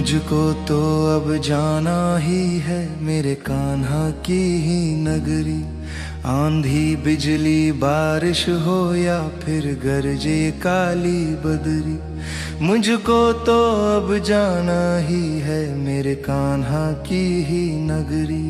मुझको तो अब जाना ही है मेरे कान्हा की ही नगरी। आंधी बिजली बारिश हो या फिर गरजे काली बदरी, मुझको तो अब जाना ही है मेरे कान्हा की ही नगरी।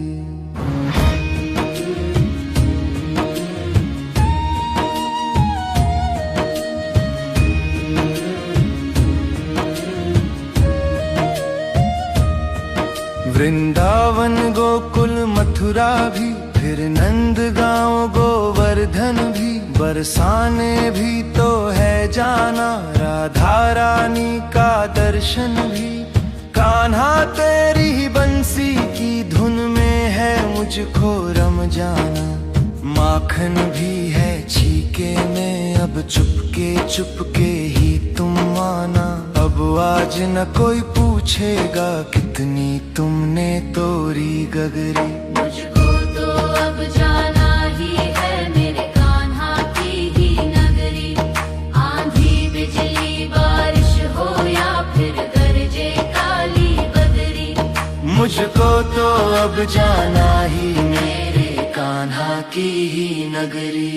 वृंदावन गोकुल मथुरा भी, फिर नंदगांव गोवर्धन भी, बरसाने भी तो है जाना, राधा रानी का दर्शन भी। कान्हा तेरी ही बंसी की धुन में है मुझको रम जाना। माखन भी है छीके में अब चुपके चुपके ही तुम आना। अब आज न कोई पूछेगा कितनी तुमने तोड़ी गगरी। मुझको तो अब जाना ही है मेरे कान्हा की ही नगरी। आंधी बिजली बारिश हो या फिर गरजे काली बदरी, मुझको तो अब जाना ही मेरे कान्हा की ही नगरी।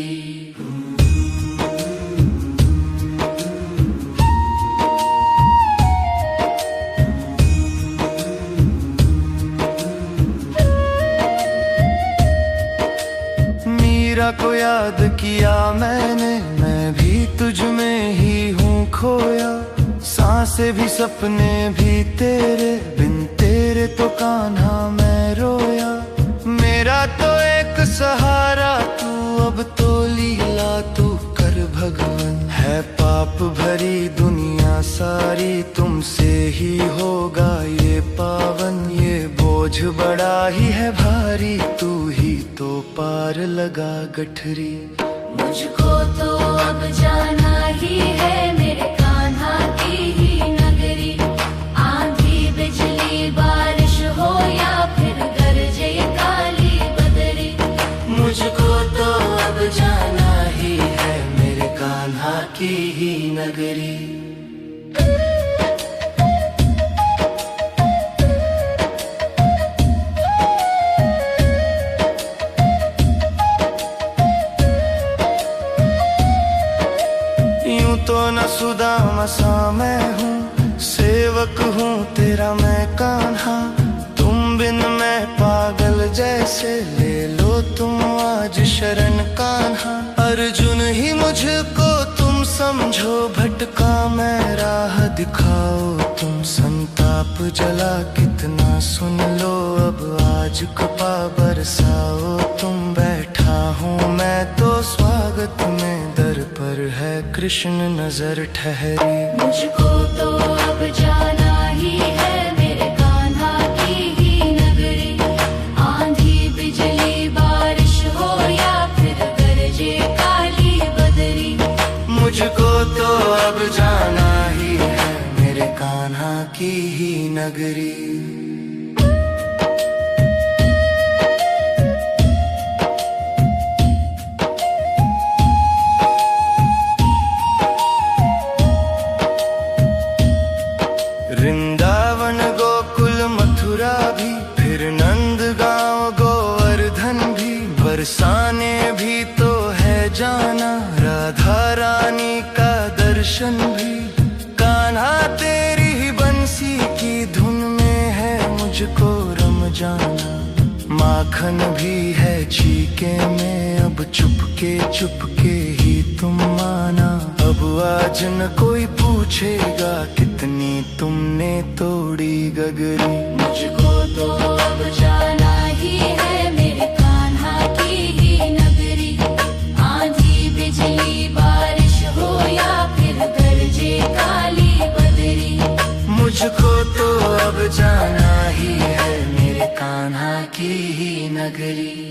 मीरा को याद किया मैंने, मैं भी तुझ में ही हूँ खोया। सांसें भी सपने भी तेरे बिन, तेरे तो कान्हा मैं रोया। मेरा तो एक सहारा तू, अब तो लीला तू कर भगवन। है पाप भरी दुनिया सारी, तुमसे ही होगा ये पावन। ये बोझ बड़ा ही है भारी, तू ही तो पार लगा गठरी। मुझको तो अब जाना ही है मेरे कान्हा की ही नगरी। आंधी बिजली बारिश हो या फिर गरजे काली बदरी, मुझको तो अब जाना ही है मेरे कान्हा की ही नगरी। यूं तो न सुदामा सा मैं हूँ, सेवक हूँ तेरा मैं कान्हा। तुम बिन मैं पागल जैसे, ले लो तुम आज शरण कान्हा। अर्जुन ही मुझको तुम समझो, भटका मैं राह दिखाओ तुम। संताप जला कितना सुन लो, अब आज कृपा बरसाओ तुम। बैठा हूँ मैं तो स्वागत में, दर पर है कृष्ण नजर ठहरी। मुझको तो अब जाना ही है मेरे कान्हा की ही नगरी। आंधी बिजली बारिश हो या फिर गरजे काली बदरी, मुझको तो अब जाना ही है मेरे कान्हा की ही नगरी। वृंदावन गोकुल मथुरा भी, फिर नंदगांव गोवर्धन भी, बरसाने भी तो है जाना, राधा रानी का दर्शन भी। कान्हा तेरी ही बंसी की धुन में है मुझको रम जाना। माखन भी है छीके में अब चुपके चुपके ही तुम आना। अब आज न कोई पूछेगा कितनी तुमने तोड़ी गगरी। मुझको तो अब जाना ही है मेरे कान्हा की ही नगरी। आंधी बिजली बारिश हो या फिर गरजे काली बदरी, मुझको तो अब जाना ही है मेरे कान्हा की ही नगरी।